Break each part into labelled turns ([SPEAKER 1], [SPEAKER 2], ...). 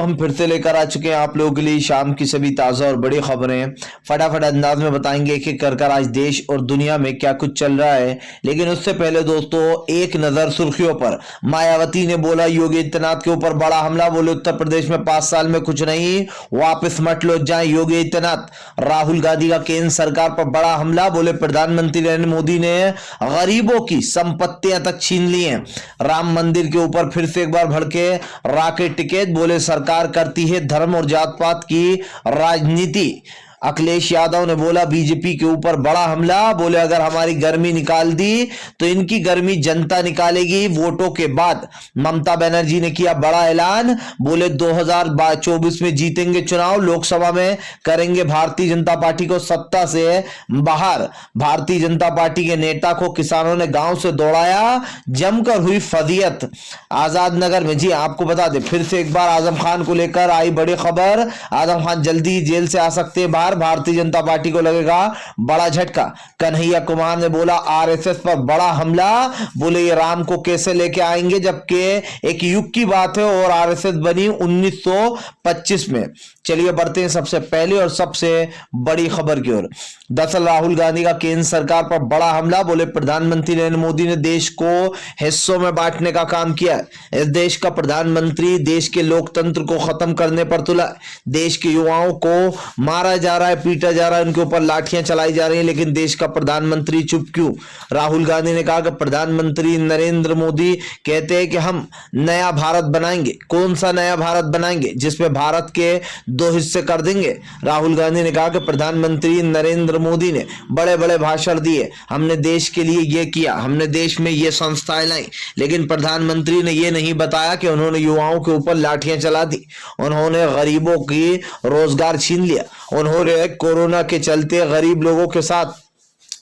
[SPEAKER 1] हम फिर से लेकर आ चुके हैं आप लोगों के लिए शाम की सभी ताजा और बड़ी खबरें। फटाफट अंदाज में बताएंगे एक एक कर आज देश और दुनिया में क्या कुछ चल रहा है। लेकिन उससे पहले दोस्तों एक नजर सुर्खियों पर। मायावती ने बोला योगी आदित्यनाथ के ऊपर बड़ा हमला, बोले उत्तर प्रदेश में 5 साल में कुछ नहीं, वापस मत लौट जाए योगी आदित्यनाथ। राहुल गांधी का केंद्र सरकार पर बड़ा हमला, बोले प्रधानमंत्री नरेंद्र मोदी ने गरीबों की संपत्तियां तक छीन ली हैं। राम मंदिर के ऊपर फिर से एक बार भड़के राकेट टिकट, बोले सरकार करती है धर्म और जात पात की राजनीति। अखिलेश यादव ने बोला बीजेपी के ऊपर बड़ा हमला, बोले अगर हमारी गर्मी निकाल दी तो इनकी गर्मी जनता निकालेगी वोटों के बाद। ममता बनर्जी ने किया बड़ा ऐलान, बोले 2024 में जीतेंगे चुनाव, लोकसभा में करेंगे भारतीय जनता पार्टी को सत्ता से बाहर। भारतीय जनता पार्टी के नेता को किसानों ने गांव से दौड़ाया, जमकर हुई फजीयत आजाद नगर में। जी आपको बता दें फिर से एक बार आजम खान को लेकर आई बड़ी खबर। आजम खान जल्दी ही जेल से आ सकते हैं बाहर, भारतीय जनता पार्टी को लगेगा बड़ा झटका। कन्हैया कुमार ने बोला आरएसएस पर बड़ा हमला, बोले ये राम को कैसे लेके आएंगे, जबकि एक युग की बात है और आरएसएस बनी 1925 में। चलिए बढ़ते हैं सबसे पहले और सबसे बड़ी खबर की ओर। दरअसल राहुल गांधी का केंद्र सरकार पर बड़ा हमला, बोले प्रधानमंत्री नरेंद्र मोदी ने देश को हिस्सों में बांटने का काम किया है। इस देश का प्रधानमंत्री देश के लोकतंत्र को खत्म करने पर तुला। देश के युवाओं को मारा जा रहा है, पीटा जा रहा है, उनके ऊपर लाठियां चलाई जा रही हैं, लेकिन देश का प्रधानमंत्री चुप क्यों। राहुल गांधी ने कहा कि प्रधानमंत्री नरेंद्र मोदी कहते हैं कि हम नया भारत बनाएंगे। कौन सा नया भारत बनाएंगे, जिसमें भारत के 2 हिस्से कर देंगे। राहुल गांधी ने कहा कि प्रधानमंत्री नरेंद्र मोदी ने बड़े बड़े भाषण दिए, हमने देश के लिए ये किया, हमने देश में ये संस्थाएं लाई, लेकिन प्रधानमंत्री ने ये नहीं बताया कि उन्होंने युवाओं के ऊपर लाठियां चला दी, उन्होंने गरीबों की रोजगार छीन लिया, उन्होंने कोरोना के चलते गरीब लोगों के साथ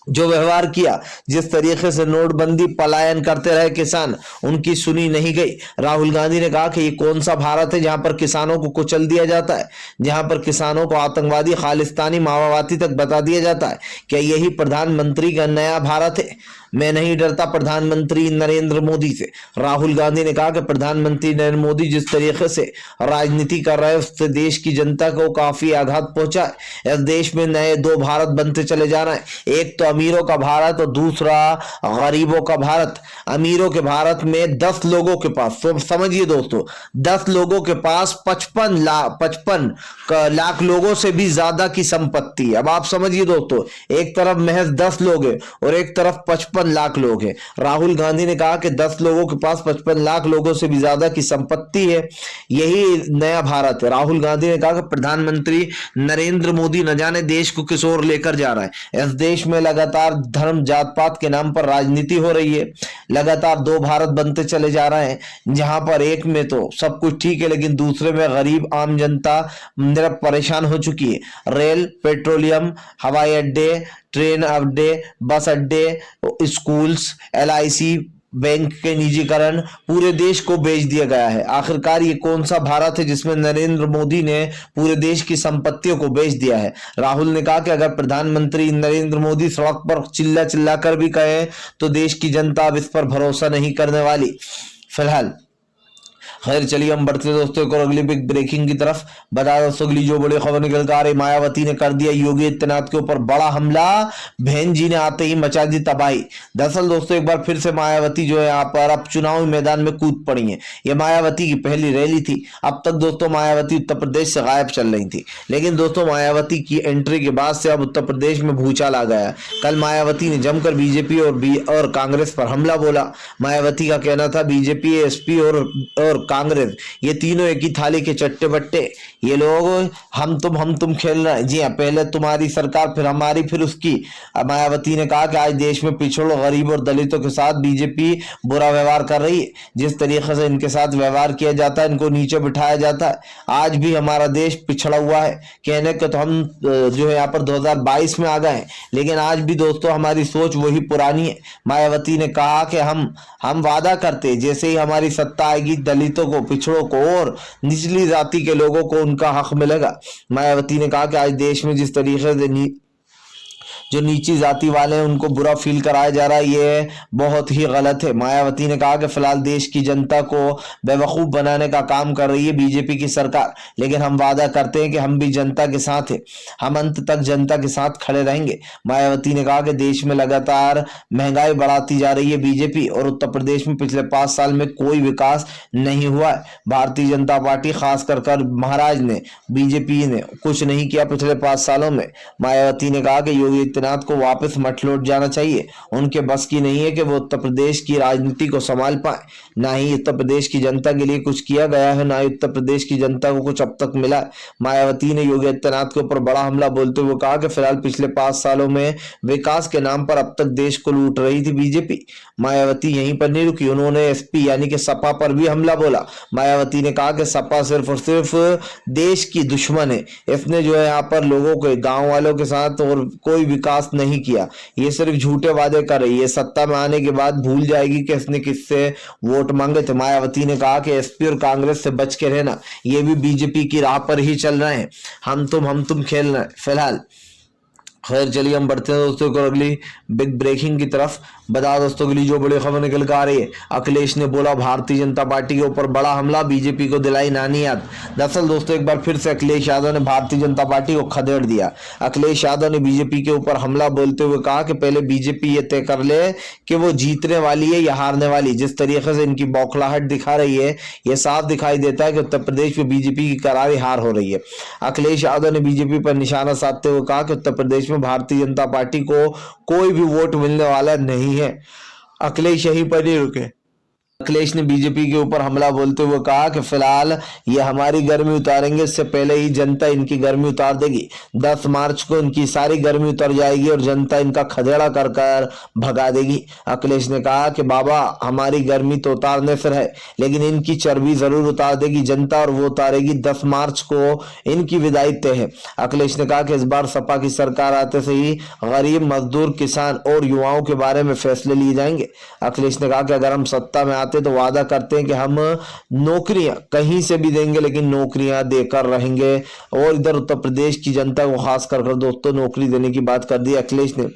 [SPEAKER 1] जो व्यवहार किया, जिस तरीके से नोटबंदी पलायन करते रहे किसान, उनकी सुनी नहीं गई। राहुल गांधी ने कहा कि ये कौन सा भारत है जहां पर किसानों को कुचल दिया जाता है, जहां पर किसानों को आतंकवादी, खालिस्तानी, माओवादी तक बता दिया जाता है। क्या यही प्रधानमंत्री का नया भारत है? मैं नहीं डरता प्रधानमंत्री नरेंद्र मोदी से। राहुल गांधी ने कहा कि प्रधानमंत्री नरेंद्र मोदी जिस तरीके से राजनीति कर रहे हैं उससे देश की जनता को काफी आघात पहुंचा है। इस देश में नए 2 भारत बनते चले जा रहे हैं, एक तो अमीरों का भारत और दूसरा गरीबों का भारत। अमीरों के भारत में 10 लोगों के पास, तो समझिए दोस्तों 10 लोगों के पास 55 लाख लोगों से भी ज्यादा की संपत्ति है। अब आप समझिए दोस्तों, एक तरफ महज 10 लोग हैं और एक तरफ 55 लाख लोग हैं। राहुल गांधी ने कहा कि 10 लोगों के पास 55 लाख लोगों से भी ज्यादा की संपत्ति है, यही नया भारत है। राहुल गांधी ने कहा कि प्रधानमंत्री नरेंद्र मोदी न जाने देश को किस ओर लेकर जा रहा है। इस देश में लगातार धर्म जात पात के नाम पर राजनीति हो रही है, लगातार 2 भारत बनते चले जा रहे हैं, जहां पर एक में तो सब कुछ ठीक है लेकिन दूसरे में गरीब आम जनता परेशान हो चुकी है। रेल, पेट्रोलियम, हवाई अड्डे, ट्रेन अड्डे, बस अड्डे, स्कूल्स, एलआईसी, बैंक के निजीकरण, पूरे देश को बेच दिया गया है। आखिरकार ये कौन सा भारत है जिसमें नरेंद्र मोदी ने पूरे देश की संपत्तियों को बेच दिया है। राहुल ने कहा कि अगर प्रधानमंत्री नरेंद्र मोदी सड़क पर चिल्ला चिल्ला कर भी कहे तो देश की जनता अब इस पर भरोसा नहीं करने वाली। फिलहाल खैर चलिए हम बढ़ते दोस्तों को अगली बिग ब्रेकिंग की तरफ। बता दोस्तों अगली जो बड़ी खबर निकल कर आ रही, मायावती ने कर दिया योगी आदित्यनाथ के ऊपर बड़ा हमला, बहन जी ने आते ही मचा दी तबाही। दरअसल दोस्तों एक बार फिर से मायावती जो है यहाँ पर अब चुनावी मैदान में कूद पड़ी है। ये मायावती की पहली रैली थी। अब तक दोस्तों मायावती उत्तर प्रदेश से गायब चल रही थी, लेकिन दोस्तों मायावती की एंट्री के बाद से अब उत्तर प्रदेश में भूचाल आ गया। कल मायावती ने जमकर बीजेपी और कांग्रेस पर हमला बोला। मायावती का कहना था बीजेपी, एसपी और कांग्रेस ये तीनों एक ही थाली के चट्टे बट्टे, ये लोग हम तुम खेल रहे हैं। जी हाँ, पहले तुम्हारी सरकार फिर हमारी फिर उसकी। मायावती ने कहा कि आज देश में पिछड़ों, गरीब और दलितों के साथ बीजेपी बुरा व्यवहार कर रही है। जिस तरीके से इनके साथ व्यवहार किया जाता है, इनको नीचे बिठाया जाता है। आज भी हमारा देश पिछड़ा हुआ है। कहने को तो हम जो है यहाँ पर 2022 में आ गए हैं, लेकिन आज भी दोस्तों हमारी सोच वही पुरानी है। मायावती ने कहा कि हम वादा करते जैसे ही हमारी सत्ता आएगी दलितों को, पिछड़ों को और निचली जाति के लोगों को उनका हक मिलेगा। मायावती ने कहा कि आज देश में जिस तरीके से जो नीची जाति वाले हैं उनको बुरा फील कराया जा रहा है, ये बहुत ही गलत है। मायावती ने कहा कि फिलहाल देश की जनता को बेवकूफ बनाने का काम कर रही है बीजेपी की सरकार, लेकिन हम वादा करते हैं कि हम भी जनता के साथ हैं, हम अंत तक जनता के साथ खड़े रहेंगे। मायावती ने कहा कि देश में लगातार महंगाई बढ़ाती जा रही है बीजेपी, और उत्तर प्रदेश में पिछले 5 साल में कोई विकास नहीं हुआ है। भारतीय जनता पार्टी खासकर महाराज ने, बीजेपी ने कुछ नहीं किया पिछले 5 सालों में। मायावती ने कहा कि योगी आदित्यनाथ को वापस मठ लौट जाना चाहिए, उनके बस की नहीं है कि वो उत्तर प्रदेश की राजनीति को संभाल पाए। ना ही उत्तर प्रदेश की जनता के लिए कुछ किया गया है, ना ही उत्तर प्रदेश की जनता को कुछ अब तक मिला। मायावती ने योगी आदित्यनाथ के ऊपर बड़ा हमला बोलते हुए कहा कि फिलहाल पिछले 5 सालों में विकास के नाम पर अब तक देश को लूट रही थी बीजेपी। मायावती यहीं पर नहीं रुकी, उन्होंने एसपी यानी कि सपा पर भी हमला बोला। मायावती ने कहा कि सपा सिर्फ और सिर्फ देश की दुश्मन है, इसने जो है यहाँ पर लोगों के, गांव वालों के साथ और कोई विकास नहीं किया, ये सिर्फ झूठे वादे कर रही है, सत्ता में आने के बाद भूल जाएगी कि इसने किससे वोट मांगे थे। मायावती ने कहा कि एसपी और कांग्रेस से बच के रहना, ये भी बीजेपी की राह पर ही चल रहे हैं, हम तुम खेल रहे हैं। फिलहाल खैर चलिए हम बढ़ते हैं दोस्तों को अगली बिग ब्रेकिंग की तरफ। बता दोस्तों के लिए जो बड़ी खबर निकल कर आ रही है, अखिलेश ने बोला भारतीय जनता पार्टी के ऊपर बड़ा हमला, बीजेपी को दिलाई नानी याद। दरअसल दोस्तों एक बार फिर से अखिलेश यादव ने भारतीय जनता पार्टी को खदेड़ दिया। अखिलेश यादव ने बीजेपी के ऊपर हमला बोलते हुए कहा कि पहले बीजेपी ये तय कर ले कि वो जीतने वाली है या हारने वाली। जिस तरीके से इनकी बौखलाहट दिखा रही है, ये साफ दिखाई देता है कि उत्तर प्रदेश में बीजेपी की करारी हार हो रही है। अखिलेश यादव ने बीजेपी पर निशाना साधते हुए कहा कि उत्तर प्रदेश में भारतीय जनता पार्टी को कोई भी वोट मिलने वाला नहीं है। अखिलेश यहीं पर नहीं रुके, अखिलेश ने बीजेपी के ऊपर हमला बोलते हुए कहा कि फिलहाल ये हमारी गर्मी उतारेंगे, इससे पहले ही जनता इनकी गर्मी उतार देगी। 10 मार्च को इनकी सारी गर्मी उतर जाएगी और जनता इनका खदेड़ा कर कर भगा देगी। अखिलेश ने कहा कि बाबा हमारी गर्मी तो उतारने से है, लेकिन इनकी चर्बी जरूर उतार देगी जनता, और वो उतारेगी 10 मार्च को, इनकी विदाई तय है। अखिलेश ने कहा कि इस बार सपा की सरकार आते से ही गरीब, मजदूर, किसान और युवाओं के बारे में फैसले लिए जाएंगे। अखिलेश ने कहा कि अगर हम सत्ता में तो वादा करते हैं कि हम नौकरियां कहीं से भी देंगे, लेकिन नौकरियां देकर रहेंगे। और इधर उत्तर प्रदेश की जनता को खास कर दोस्तों नौकरी देने की बात कर दी अखिलेश ने।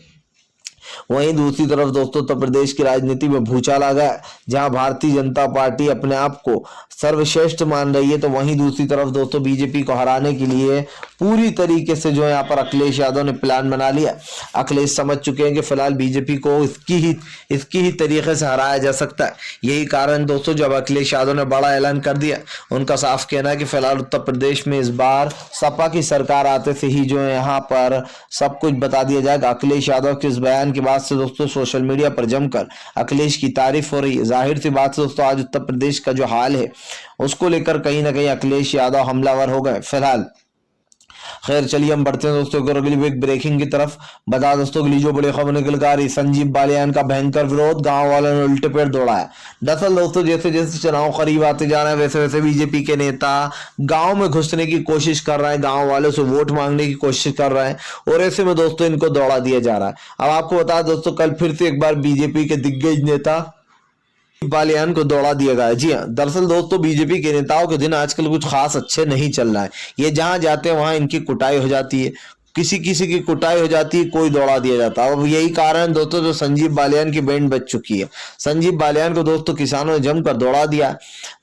[SPEAKER 1] वहीं दूसरी तरफ दोस्तों उत्तर प्रदेश की राजनीति में भूचाल आ गया, जहां भारतीय जनता पार्टी अपने आप को सर्वश्रेष्ठ मान रही है, तो वहीं दूसरी तरफ दोस्तों बीजेपी को हराने के लिए पूरी तरीके से जो है यहाँ पर अखिलेश यादव ने प्लान बना लिया। अखिलेश समझ चुके हैं कि फिलहाल बीजेपी को इसकी ही तरीके से हराया जा सकता है। यही कारण दोस्तों जब अखिलेश यादव ने बड़ा ऐलान कर दिया, उनका साफ कहना है कि फिलहाल उत्तर प्रदेश में इस बार सपा की सरकार आते से ही जो है यहाँ पर सब कुछ बता दिया जाएगा। अखिलेश यादव के इस बयान के बाद से दोस्तों सोशल मीडिया पर जमकर अखिलेश की तारीफ हो रही है। जाहिर सी बात है दोस्तों आज उत्तर प्रदेश का जो हाल है उसको लेकर कहीं ना कहीं अखिलेश यादव हमलावर हो गए। फिलहाल खैर चलिए हम बढ़ते हैं दोस्तों अगली बिग ब्रेकिंग की तरफ। बता दोस्तों के लिए जो बड़ी खबर निकल कर आ रही, संजीव बालियान का भयंकर विरोध, गांव वालों ने उल्टे पैर दौड़ाया। दरअसल दोस्तों जैसे जैसे चुनाव करीब आते जा रहे हैं वैसे वैसे बीजेपी के नेता गांव में घुसने की कोशिश कर रहे हैं, गांव वालों से वोट मांगने की कोशिश कर रहे हैं, और ऐसे में दोस्तों इनको दौड़ा दिया जा रहा है। अब आपको बता दोस्तों कल फिर से एक बार बीजेपी के दिग्गज नेता बालियान को दौड़ा दिया गया। जी हाँ, दरअसल दोस्तों बीजेपी के नेताओं के दिन आजकल कुछ खास अच्छे नहीं चल रहा है। ये जहां जाते हैं वहां इनकी कुटाई हो जाती है, किसी किसी की कुटाई हो जाती है, कोई दौड़ा दिया जाता है। अब यही कारण दोस्तों जो संजीव बालियान की बैंड बज चुकी है। संजीव बालियान को दोस्तों किसानों ने जमकर दौड़ा दिया।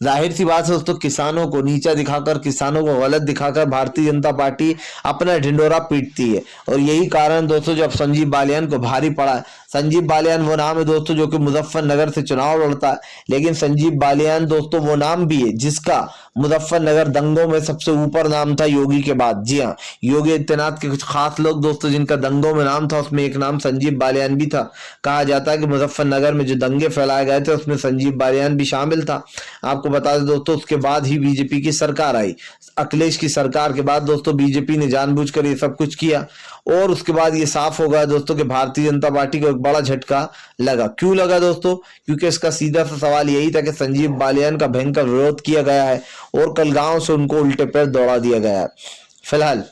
[SPEAKER 1] जाहिर सी बात है दोस्तों किसानों को नीचा दिखाकर, किसानों को गलत दिखाकर भारतीय जनता पार्टी अपना ढिंडोरा पीटती है, और यही कारण दोस्तों जब संजीव बालियान को भारी पड़ा। संजीव बालियान वो नाम है दोस्तों जो कि मुजफ्फरनगर से चुनाव लड़ता है, लेकिन संजीव बालियान दोस्तों वो नाम भी है जिसका मुजफ्फरनगर दंगों में सबसे ऊपर नाम था योगी के बाद। जी हाँ, योगी आदित्यनाथ के कुछ खास लोग दोस्तों जिनका दंगों में नाम था उसमें एक नाम संजीव बालियान भी था। कहा जाता है कि मुजफ्फरनगर में जो दंगे फैलाए गए थे उसमें संजीव बालियान भी शामिल था। आपको बता दें दोस्तों उसके बाद ही बीजेपी की सरकार आई। अखिलेश की सरकार के बाद दोस्तों बीजेपी ने जानबूझकर ये सब कुछ किया, और उसके बाद ये साफ हो गया दोस्तों कि भारतीय जनता पार्टी को एक बड़ा झटका लगा। क्यों लगा दोस्तों? क्योंकि इसका सीधा सा सवाल यही था कि संजीव बालियान का भयंकर विरोध किया गया है और कल गांव से उनको उल्टे पैर दौड़ा दिया गया है। फिलहाल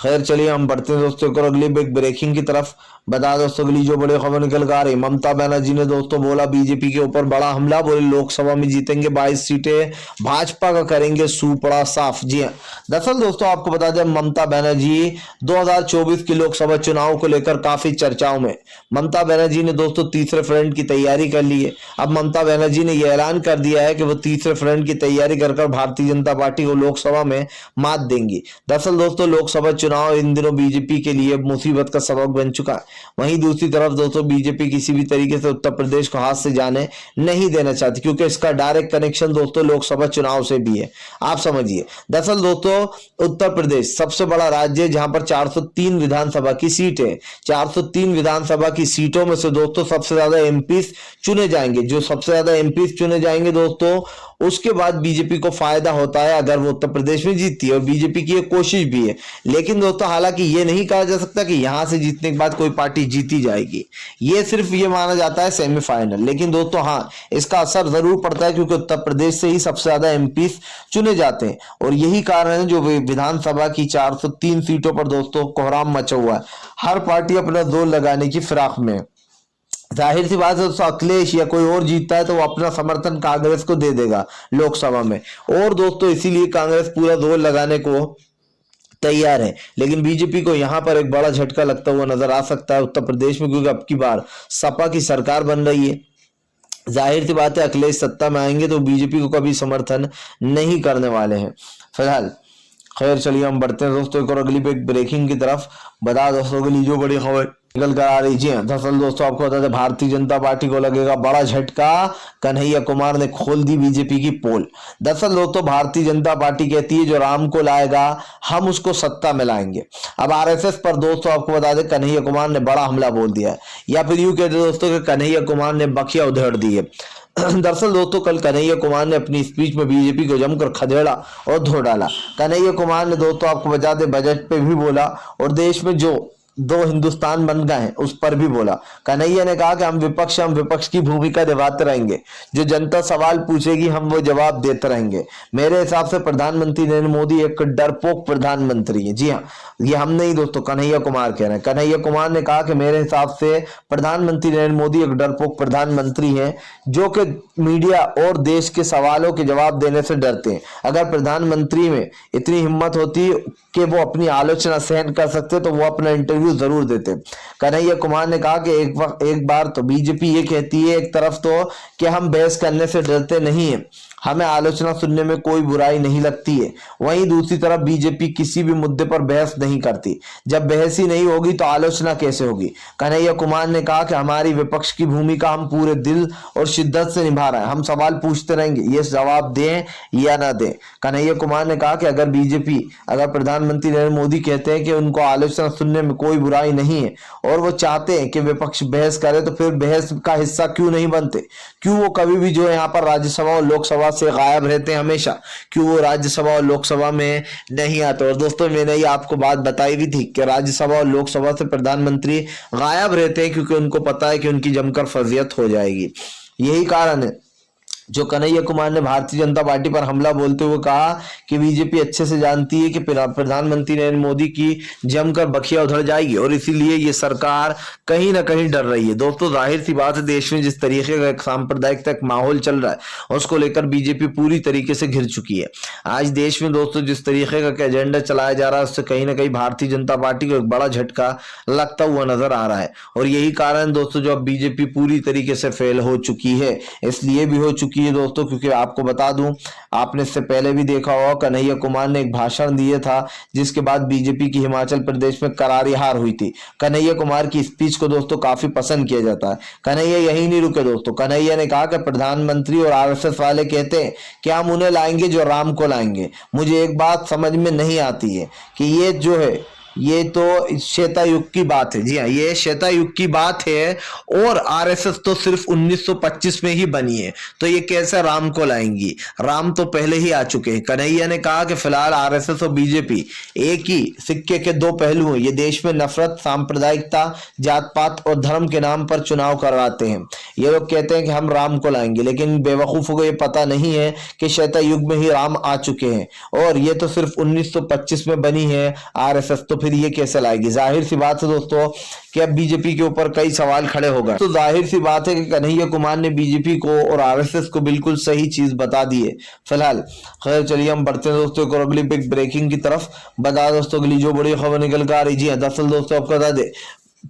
[SPEAKER 1] खैर चलिए हम बढ़ते हैं दोस्तों को अगली बिग ब्रेकिंग की तरफ। बता दोस्तों अगली जो बड़ी खबर निकल कर आ रही, ममता बनर्जी ने दोस्तों बोला बीजेपी के ऊपर बड़ा हमला, बोले लोकसभा में जीतेंगे 22 सीटें, भाजपा का करेंगे सूपड़ा साफ। जी हाँ, दरअसल दोस्तों आपको बता दें ममता बनर्जी 2024 के लोकसभा चुनाव को लेकर काफी चर्चाओं में। ममता बनर्जी ने दोस्तों तीसरे फ्रंट की तैयारी कर ली है। अब ममता बनर्जी ने यह ऐलान कर दिया है कि वो तीसरे फ्रंट की तैयारी कर भारतीय जनता पार्टी को लोकसभा में मात देंगी। दरअसल दोस्तों लोकसभा चुनाव इन दिनों बीजेपी के लिए मुसीबत का सबक बन चुका है। वहीं दूसरी तरफ दोस्तों बीजेपी किसी भी तरीके से उत्तर प्रदेश को हाथ से जाने नहीं देना चाहती, क्योंकि इसका डायरेक्ट कनेक्शन दोस्तों लोकसभा चुनाव से भी है। आप समझिए, दरअसल दोस्तों उत्तर प्रदेश सबसे बड़ा राज्य है जहां पर 403 विधानसभा की सीट है। 403 विधानसभा की सीटों में से दोस्तों सबसे ज्यादा एमपी चुने जाएंगे। जो सबसे ज्यादा एमपी चुने जाएंगे दोस्तों, उसके बाद बीजेपी को फायदा होता है अगर वो उत्तर प्रदेश में जीतती है, और बीजेपी की एक कोशिश भी है। लेकिन दोस्तों हालांकि ये नहीं कहा जा सकता कि यहां से जीतने के बाद कोई पार्टी जीती जाएगी, ये सिर्फ ये माना जाता है सेमीफाइनल। लेकिन दोस्तों हाँ, इसका असर जरूर पड़ता है क्योंकि उत्तर प्रदेश से ही सबसे ज्यादा एमपी चुने जाते हैं, और यही कारण है जो विधानसभा की 403 सीटों पर दोस्तों कोहराम मचा हुआ है। हर पार्टी अपना जोर लगाने की फिराक में। जाहिर सी बात है दोस्तों, अखिलेश या कोई और जीतता है तो वो अपना समर्थन कांग्रेस को दे देगा लोकसभा में, और दोस्तों इसीलिए कांग्रेस पूरा जोर लगाने को तैयार है। लेकिन बीजेपी को यहां पर एक बड़ा झटका लगता हुआ नजर आ सकता है उत्तर प्रदेश में, क्योंकि अब की बार सपा की सरकार बन रही है। जाहिर सी बात है अखिलेश सत्ता में आएंगे तो बीजेपी को कभी समर्थन नहीं करने वाले हैं। फिलहाल खैर चलिए हम बढ़ते हैं दोस्तों एक और अगली पे ब्रेकिंग की तरफ। बता दोस्तों अगली जो बड़ी खबर निकल कर आ रही, जी हाँ, दरअसल दोस्तों आपको बता दें भारतीय जनता पार्टी को लगेगा बड़ा झटका, कन्हैया कुमार ने खोल दी बीजेपी की पोल। दरअसल दोस्तों भारतीय जनता पार्टी कहती है जो राम को लाएगा हम उसको सत्ता में लाएंगे। अब आरएसएस पर दोस्तों आपको बता दें कन्हैया कुमार ने बड़ा हमला बोल दिया है, या फिर यूं कहते दोस्तों कि कन्हैया कुमार ने बखिया उधेड़ दी है। दरअसल दोस्तों कल कन्हैया कुमार ने अपनी स्पीच में बीजेपी को जमकर खदेड़ा और धो डाला। कन्हैया कुमार ने दोस्तों आपको बता दें बजट पे भी बोला, और देश में जो दो हिंदुस्तान बन गए हैं उस पर भी बोला। कन्हैया ने कहा कि हम विपक्ष की भूमिका निभाते रहेंगे, जो जनता सवाल पूछेगी हम वो जवाब देते रहेंगे। मेरे हिसाब से प्रधानमंत्री नरेंद्र मोदी एक डरपोक प्रधानमंत्री है। जी हाँ, ये हम नहीं दोस्तों, कन्हैया कुमार कह रहे हैं। कन्हैया कुमार ने कहा कि मेरे हिसाब से प्रधानमंत्री नरेंद्र मोदी एक डरपोक प्रधानमंत्री है, जो कि मीडिया और देश के सवालों के जवाब देने से डरते हैं। अगर प्रधानमंत्री में इतनी हिम्मत होती कि वो अपनी आलोचना सहन कर सकते तो वो अपना इंटरव्यू जरूर देते। कन्हैया कुमार ने कहा कि एक बार तो बीजेपी ये कहती है एक तरफ तो कि हम बहस करने से डरते नहीं है, हमें आलोचना सुनने में कोई बुराई नहीं लगती है, वहीं दूसरी तरफ बीजेपी किसी भी मुद्दे पर बहस नहीं करती। जब बहस ही नहीं होगी तो आलोचना कैसे होगी। कन्हैया कुमार ने कहा कि हमारी विपक्ष की भूमिका हम पूरे दिल और शिद्दत से निभा रहे हैं, हम सवाल पूछते रहेंगे, ये जवाब दें या ना दें। कन्हैया कुमार ने कहा कि अगर प्रधानमंत्री नरेंद्र मोदी कहते हैं कि उनको आलोचना सुनने में कोई बुराई नहीं है और वो चाहते हैं कि विपक्ष बहस करे, तो फिर बहस का हिस्सा क्यों नहीं बनते? क्यों वो कभी भी जो है यहाँ पर राज्यसभा और लोकसभा से गायब रहते हैं हमेशा? क्यों वो राज्यसभा और लोकसभा में नहीं आते? और दोस्तों मैंने ये आपको बात बताई भी थी कि राज्यसभा और लोकसभा से प्रधानमंत्री गायब रहते हैं क्योंकि उनको पता है कि उनकी जमकर फर्जियत हो जाएगी। यही कारण है जो कन्हैया कुमार ने भारतीय जनता पार्टी पर हमला बोलते हुए कहा कि बीजेपी अच्छे से जानती है कि प्रधानमंत्री नरेंद्र मोदी की जमकर बखिया उधड़ जाएगी, और इसीलिए ये सरकार कहीं ना कहीं डर रही है। दोस्तों जाहिर सी बात है देश में जिस तरीके का एक सांप्रदायिकता का माहौल चल रहा है उसको लेकर बीजेपी पूरी तरीके से घिर चुकी है। आज देश में दोस्तों जिस तरीके का एजेंडा चलाया जा रहा है उससे कहीं ना कहीं भारतीय जनता पार्टी को एक बड़ा झटका लगता हुआ नजर आ रहा है, और यही कारण दोस्तों जो अब बीजेपी पूरी तरीके से फेल हो चुकी है। इसलिए भी हो चुकी है दोस्तों क्योंकि आपको बता दूं, आपने इससे पहले भी देखा होगा कन्हैया कुमार ने एक भाषण दिया था जिसके बाद बीजेपी की हिमाचल प्रदेश में करारी हार हुई थी। कन्हैया कुमार की स्पीच को दोस्तों काफी पसंद किया जाता है। कन्हैया यही नहीं रुके दोस्तों, कन्हैया ने कहा कि प्रधानमंत्री और आरएसएस वाले कहते हैं कि हम उन्हें लाएंगे जो राम को लाएंगे। मुझे एक बात समझ में नहीं आती है कि ये जो है ये तो श्वेता युग की बात है। जी हाँ, ये श्वेता युग की बात है, और आरएसएस तो सिर्फ 1925 में ही बनी है, तो ये कैसे राम को लाएंगी? राम तो पहले ही आ चुके हैं। कन्हैया ने कहा कि फिलहाल आरएसएस और बीजेपी एक ही सिक्के के दो पहलू हैं। ये देश में नफरत, सांप्रदायिकता, जात पात और धर्म के नाम पर चुनाव करवाते हैं। ये लोग कहते हैं कि हम राम को लाएंगे, लेकिन बेवकूफों को ये पता नहीं है कि श्वेता युग में ही राम आ चुके हैं, और ये तो सिर्फ 1925 में बनी है आरएसएस, तो फिर ये कैसे लाएगी। जाहिर सी बात है दोस्तों कि अब बीजेपी के ऊपर कई सवाल खड़े हो गए। तो जाहिर सी बात है कि कन्हैया कुमार ने बीजेपी को और आरएसएस को बिल्कुल सही चीज बता दी है। फिलहाल खैर चलिए हम बढ़ते हैं दोस्तों एक अगली बिग ब्रेकिंग की तरफ। बता दोस्तों अगली जो बड़ी खबर निकल कर आ रही जी। दरअसल दोस्तों आपको बता दे,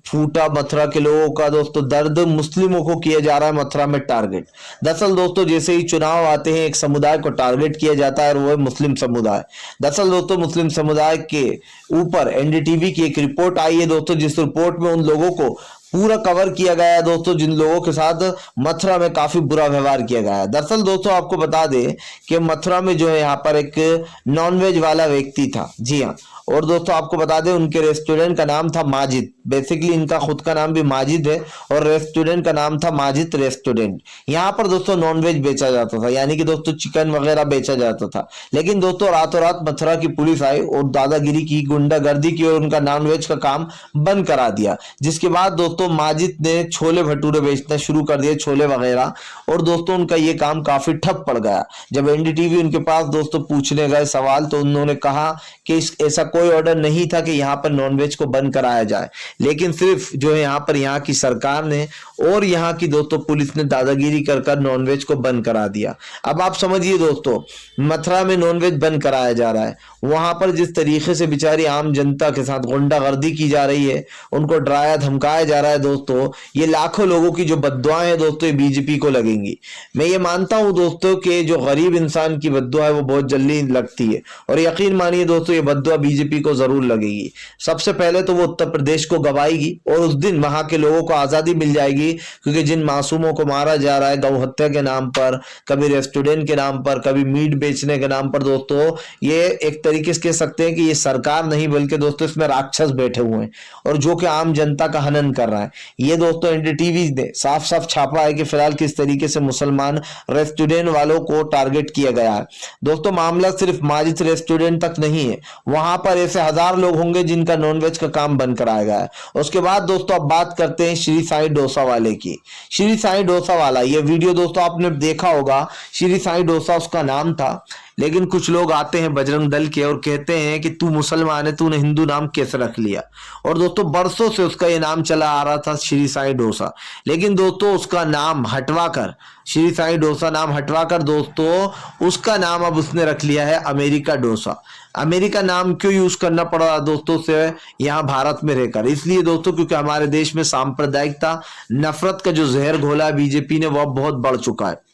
[SPEAKER 1] फूटा मथुरा के लोगों का दोस्तों दर्द, मुस्लिमों को किया जा रहा है मथुरा में टारगेट। दरअसल दोस्तों जैसे ही चुनाव आते हैं एक समुदाय को टारगेट किया जाता है और वो है मुस्लिम समुदाय। दरअसल दोस्तों मुस्लिम समुदाय के ऊपर एनडीटीवी की एक रिपोर्ट आई है दोस्तों, जिस रिपोर्ट में उन लोगों को पूरा कवर किया गया है दोस्तों जिन लोगों के साथ मथुरा में काफी बुरा व्यवहार किया गया है। दरअसल दोस्तों आपको बता दें कि मथुरा में जो है यहाँ पर एक नॉनवेज वाला व्यक्ति था, जी हाँ। और दोस्तों आपको बता दें उनके रेस्टोरेंट का नाम था माजिद। बेसिकली इनका खुद का नाम भी माजिद है और रेस्टोरेंट का नाम था माजिद रेस्टोरेंट। यहाँ पर दोस्तों नॉनवेज बेचा जाता था, यानी कि दोस्तों चिकन वगैरह बेचा जाता था। लेकिन दोस्तों रातों रात मथुरा की पुलिस आई और दादागिरी की, गुंडागर्दी की और उनका नॉनवेज का काम बंद करा दिया। जिसके बाद दोस्तों माजिद ने छोले भटूरे बेचना शुरू कर दिए, छोले वगैरह। और दोस्तों उनका ये काम काफी ठप पड़ गया। जब एनडीटीवी उनके पास दोस्तों पूछने गए सवाल तो उन्होंने कहा कि ऐसा कोई ऑर्डर नहीं था कि यहाँ पर नॉनवेज को बंद कराया जाए, लेकिन सिर्फ जो है यहाँ पर यहाँ की सरकार ने और यहाँ की दोस्तों पुलिस ने दादागिरी कर नॉनवेज को बंद करा दिया। अब आप समझिए दोस्तों मथुरा में नॉनवेज बंद कराया जा रहा है, वहां पर जिस तरीके से बेचारी आम जनता के साथ गुंडागर्दी की जा रही है, उनको डराया धमकाया जा रहा है दोस्तों, ये लाखों लोगों की जो बद्दुआएं हैं दोस्तों ये बीजेपी को लगेंगी। मैं ये मानता हूं दोस्तों कि जो गरीब इंसान की बद्दुआ है वो बहुत जल्दी लगती है और यकीन मानिए दोस्तों ये बद्दुआ बीजेपी को जरूर लगेगी। सबसे पहले तो वो उत्तर प्रदेश को गवाएगी और उस दिन वहां के लोगों को आजादी मिल जाएगी, क्योंकि जिन मासूमों को मारा जा रहा है गौ हत्या के नाम पर, कभी रेस्टोरेंट के नाम पर, कभी मीट बेचने के नाम पर दोस्तों, ये एक तरीके से कह सकते हैं कि ये सरकार नहीं बल्कि दोस्तों इसमें राक्षस बैठे हुए हैं और जो कि आम जनता का हनन कर रहा है। ये दोस्तों एनडीटीवी ने साफ साफ छापा है कि फिलहाल किस तरीके से मुसलमान रेस्टोरेंट वालों को टारगेट किया गया है। दोस्तों मामला सिर्फ माजिद रेस्टोरेंट तक नहीं है, वहां पर ऐसे 1000 लोग होंगे जिनका नॉनवेज का काम बंद कराया गया है। उसके बाद दोस्तों अब बात करते हैं श्री साईं डोसा वाले की। श्री साईं डोसा वाला ये वीडियो दोस्तों आपने देखा होगा, श्री साईं डोसा उसका नाम था। लेकिन कुछ लोग आते हैं बजरंग दल के और कहते हैं कि तू मुसलमान है, तूने हिंदू नाम कैसे रख लिया। और दोस्तों बरसों से उसका ये नाम चला आ रहा था श्री साईं डोसा, लेकिन दोस्तों उसका नाम हटवाकर, श्री साईं डोसा नाम हटवाकर दोस्तों उसका नाम अब उसने रख लिया है अमेरिका डोसा। अमेरिका नाम क्यों यूज करना पड़ा दोस्तों से यहाँ भारत में रहकर? इसलिए दोस्तों क्योंकि हमारे देश में सांप्रदायिकता, नफरत का जो जहर घोला बीजेपी ने वह बहुत बढ़ चुका है।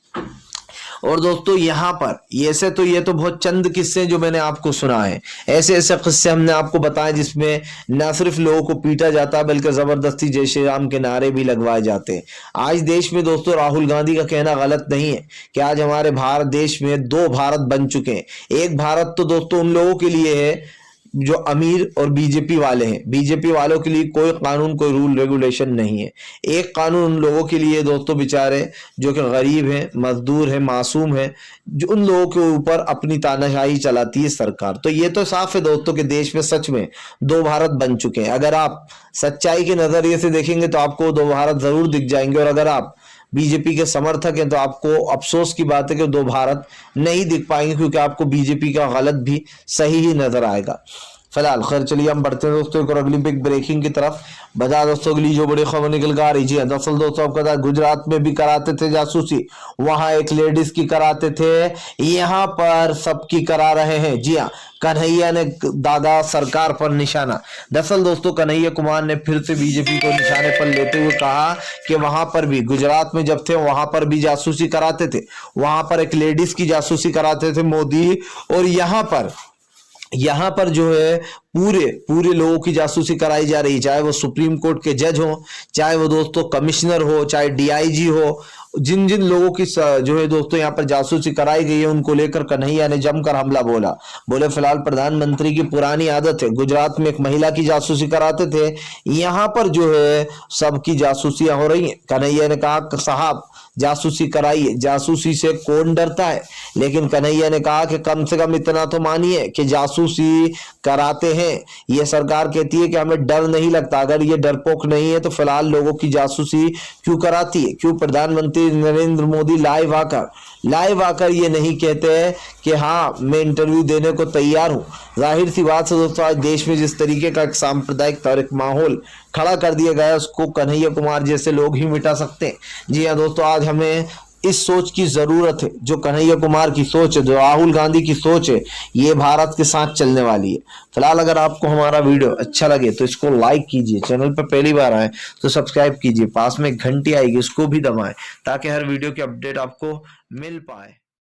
[SPEAKER 1] और दोस्तों यहाँ पर ये तो बहुत चंद किस्से जो मैंने आपको सुना है, ऐसे ऐसे किस्से हमने आपको बताए जिसमें न सिर्फ लोगों को पीटा जाता है बल्कि जबरदस्ती जय श्री राम के नारे भी लगवाए जाते हैं। आज देश में दोस्तों राहुल गांधी का कहना गलत नहीं है कि आज हमारे भारत देश में 2 भारत बन चुके हैं। एक भारत तो दोस्तों उन लोगों के लिए है जो अमीर और बीजेपी वाले हैं, बीजेपी वालों के लिए कोई कानून कोई रूल रेगुलेशन नहीं है। एक कानून उन लोगों के लिए दोस्तों बेचारे जो कि गरीब हैं, मजदूर हैं, मासूम हैं, जो उन लोगों के ऊपर अपनी तानाशाही चलाती है सरकार। तो ये तो साफ है दोस्तों कि देश में सच में 2 भारत बन चुके हैं। अगर आप सच्चाई के नजरिए से देखेंगे तो आपको 2 भारत जरूर दिख जाएंगे, और अगर आप बीजेपी के समर्थक हैं तो आपको अफसोस की बात है कि 2 भारत नहीं दिख पाएंगे, क्योंकि आपको बीजेपी का गलत भी सही ही नजर आएगा। फिलहाल खैर चलिए हम बढ़ते हैं दोस्तों एक और अगली बिग ब्रेकिंग की तरफ। बता दोस्तों अगली जो बड़ी खबर निकल कर आ रही है, दरअसल दोस्तों आपको पता गुजरात में भी कराते थे जासूसी, वहां एक लेडीज की कराते थे, यहाँ पर सबकी करा रहे हैं। जी हाँ, कन्हैया ने दागा सरकार पर निशाना। दरअसल दोस्तों कन्हैया कुमार ने फिर से बीजेपी को निशाने पर लेते हुए कहा कि वहां पर भी गुजरात में जब थे वहां पर भी जासूसी कराते थे, वहां पर एक लेडीज की जासूसी कराते थे मोदी, और यहाँ पर जो है पूरे लोगों की जासूसी कराई जा रही, चाहे वो सुप्रीम कोर्ट के जज हो, चाहे वो दोस्तों कमिश्नर हो, चाहे डीआईजी हो। जिन जिन लोगों की जो है दोस्तों यहाँ पर जासूसी कराई गई है उनको लेकर कन्हैया ने जमकर हमला बोले फिलहाल प्रधानमंत्री की पुरानी आदत है, गुजरात में एक महिला की जासूसी कराते थे, यहाँ पर जो है सबकी जासूसियां हो रही हैं। कन्हैया ने कहा साहब जासूसी कराइए, जासूसी से कौन डरता है, लेकिन कन्हैया ने कहा कि कम से कम इतना तो मानिए कि जासूसी कराते हैं। ये सरकार कहती है कि हमें डर नहीं लगता, अगर ये डरपोक नहीं है तो फिलहाल लोगों की जासूसी क्यों कराती है? क्यों प्रधानमंत्री नरेंद्र मोदी लाइव आकर लाइव आकर ये नहीं कहते हैं कि हाँ मैं इंटरव्यू देने को तैयार हूँ। जाहिर सी बात है दोस्तों, आज देश में जिस तरीके का एक सांप्रदायिक और एक माहौल खड़ा कर दिया गया है उसको कन्हैया कुमार जैसे लोग ही मिटा सकते हैं। जी हाँ दोस्तों, आज हमें इस सोच की जरूरत है, जो कन्हैया कुमार की सोच है, जो राहुल गांधी की सोच है, ये भारत के साथ चलने वाली है। फिलहाल अगर आपको हमारा वीडियो अच्छा लगे तो इसको लाइक कीजिए, चैनल पर पहली बार आए तो सब्सक्राइब कीजिए, पास में घंटी आएगी उसको भी दबाएं ताकि हर वीडियो की अपडेट आपको मिल पाए।